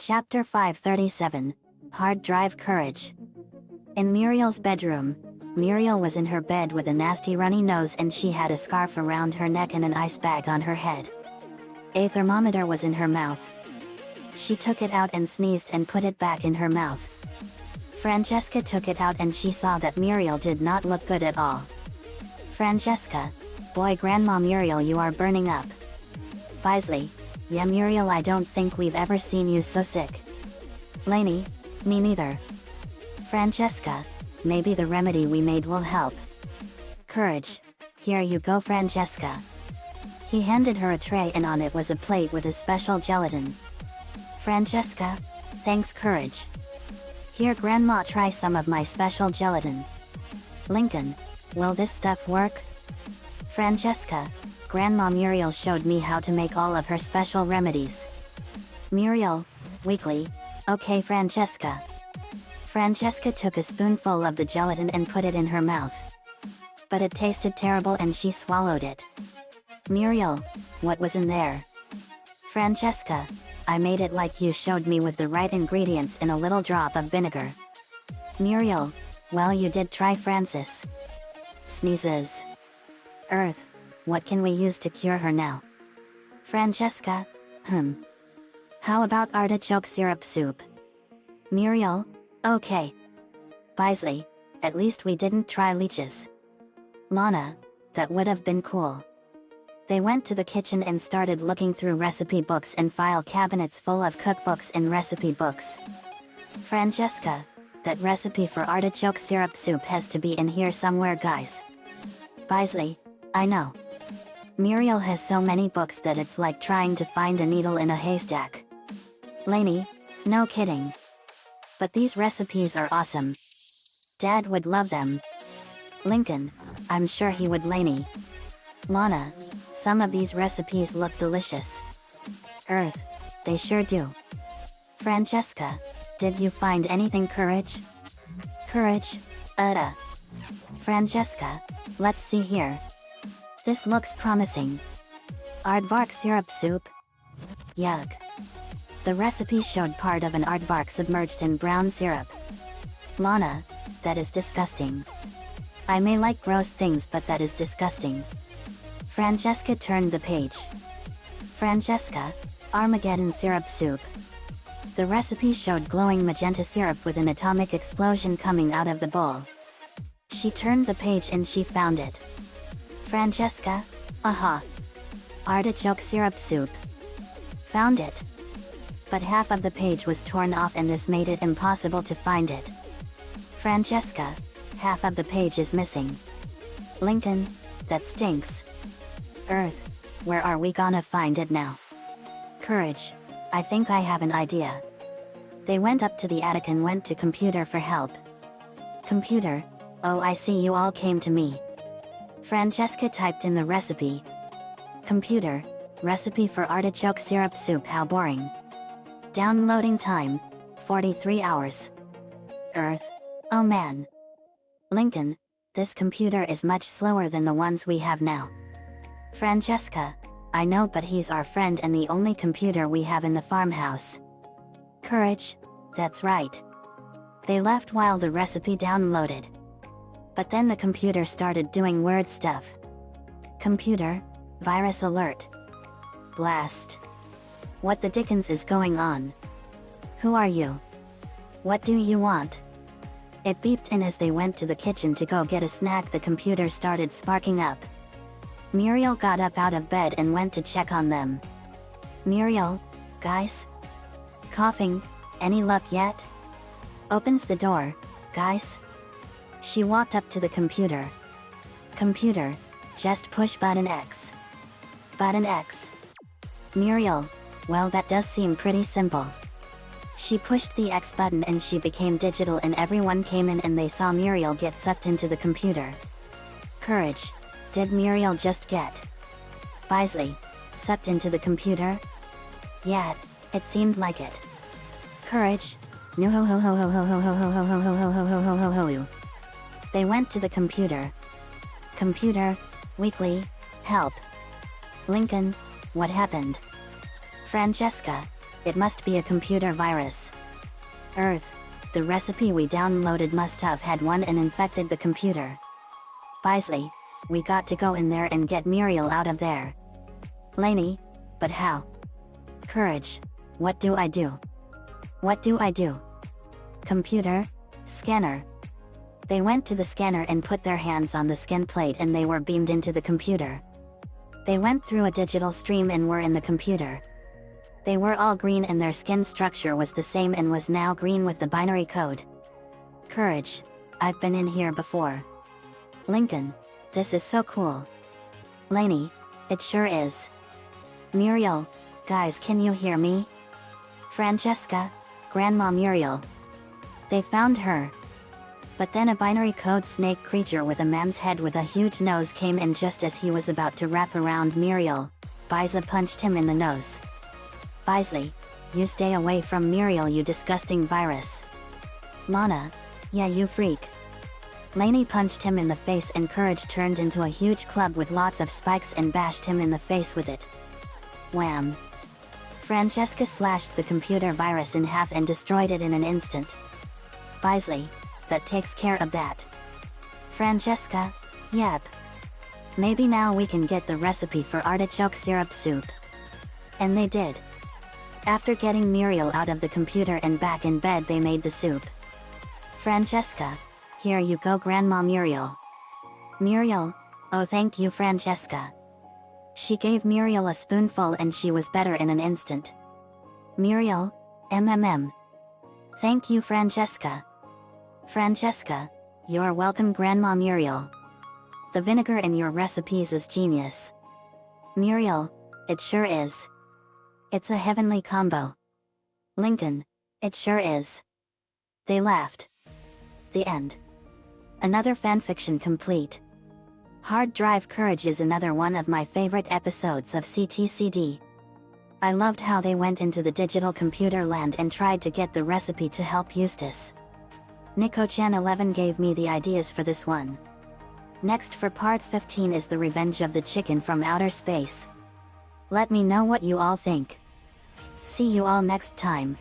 Chapter 537, Hard Drive Courage. In Muriel's bedroom, Muriel was in her bed with a nasty runny nose and she had a scarf around her neck and an ice bag on her head. A thermometer was in her mouth. She took it out and sneezed and put it back in her mouth. Francesca took it out and she saw that Muriel did not look good at all. Francesca, boy, Grandma Muriel, you are burning up. Bisley, yeah Muriel, I don't think we've ever seen you so sick. Lainey, me neither. Francesca, maybe the remedy we made will help. Courage, here you go Francesca. He handed her a tray and on it was a plate with a special gelatin. Francesca, thanks Courage. Here Grandma, try some of my special gelatin. Lincoln, will this stuff work? Francesca, Grandma Muriel showed me how to make all of her special remedies. Muriel, weakly, okay Francesca. Francesca took a spoonful of the gelatin and put it in her mouth. But it tasted terrible and she swallowed it. Muriel, what was in there? Francesca, I made it like you showed me with the right ingredients in a little drop of vinegar. Muriel, well you did try Francis. Sneezes. Earth, what can we use to cure her now? Francesca, how about artichoke syrup soup? Muriel, okay. Bisley, at least we didn't try leeches. Lana, that would have been cool. They went to the kitchen and started looking through recipe books and file cabinets full of cookbooks and recipe books. Francesca, that recipe for artichoke syrup soup has to be in here somewhere guys. Bisley, I know. Muriel has so many books that it's like trying to find a needle in a haystack. Lainey, no kidding. But these recipes are awesome. Dad would love them. Lincoln, I'm sure he would. Lainey. Lana, some of these recipes look delicious. Earth, they sure do. Francesca, did you find anything? Courage? Courage, Francesca, let's see here. This looks promising. Aardvark syrup soup? Yuck. The recipe showed part of an aardvark submerged in brown syrup. Lana, that is disgusting. I may like gross things but that is disgusting. Francesca turned the page. Francesca, Armageddon syrup soup. The recipe showed glowing magenta syrup with an atomic explosion coming out of the bowl. She turned the page and she found it. Francesca, aha. Artichoke syrup soup. Found it. But half of the page was torn off and this made it impossible to find it. Francesca, half of the page is missing. Lincoln, that stinks. Earth, where are we gonna find it now? Courage, I think I have an idea. They went up to the attic and went to Computer for help. Computer, oh I see you all came to me. Francesca typed in the recipe. Computer, recipe for artichoke syrup soup, how boring. Downloading time, 43 hours. Earth, oh man. Lincoln, this computer is much slower than the ones we have now. Francesca, I know but he's our friend and the only computer we have in the farmhouse. Courage, that's right. They left while the recipe downloaded. But then the computer started doing weird stuff. Computer, virus alert. Blast. What the dickens is going on? Who are you? What do you want? It beeped and as they went to the kitchen to go get a snack the computer started sparking up. Muriel got up out of bed and went to check on them. Muriel, guys? Coughing, any luck yet? Opens the door, guys? She walked up to the computer. Computer, just push button X. Button X. Muriel, well that does seem pretty simple. She pushed the X button and she became digital and everyone came in and they saw Muriel get sucked into the computer. Courage, did Muriel just get Bisley sucked into the computer? Yeah, it seemed like it. Courage, no ho ho ho ho ho ho ho ho ho ho ho ho ho ho ho ho ho. They went to the computer. Computer, weekly, help. Lincoln, what happened? Francesca, It must be a computer virus. Earth, the recipe we downloaded must have had one and infected the computer. Bisley, we got to go in there and get Muriel out of there. Lainey, but how? Courage, what do I do? What do I do? Computer, scanner. They went to the scanner and put their hands on the skin plate and they were beamed into the computer. They went through a digital stream and were in the computer. They were all green and their skin structure was the same and was now green with the binary code. Courage, I've been in here before. Lincoln, this is so cool. Lainey, it sure is. Muriel, guys, can you hear me? Francesca, Grandma Muriel. They found her. But then a binary code snake creature with a man's head with a huge nose came in just as he was about to wrap around Muriel. Biza punched him in the nose. Bisley, you stay away from Muriel, you disgusting virus. Lana, yeah, you freak. Lainey punched him in the face and Courage turned into a huge club with lots of spikes and bashed him in the face with it. Wham! Francesca slashed the computer virus in half and destroyed it in an instant. Bisley, that takes care of that. Francesca, yep. Maybe now we can get the recipe for artichoke syrup soup. And they did. After getting Muriel out of the computer and back in bed, they made the soup. Francesca, here you go, Grandma Muriel. Muriel, oh thank you, Francesca. She gave Muriel a spoonful and she was better in an instant. Muriel, Thank you, Francesca. Francesca, you're welcome, Grandma Muriel. The vinegar in your recipes is genius. Muriel, it sure is. It's a heavenly combo. Lincoln, it sure is. They laughed. The end. Another fanfiction complete. Hard Drive Courage is another one of my favorite episodes of CTCD. I loved how they went into the digital computer land and tried to get the recipe to help Eustace. Nico-chan11 gave me the ideas for this one. Next for part 15 is The Revenge of the Chicken from Outer Space. Let me know what you all think. See you all next time.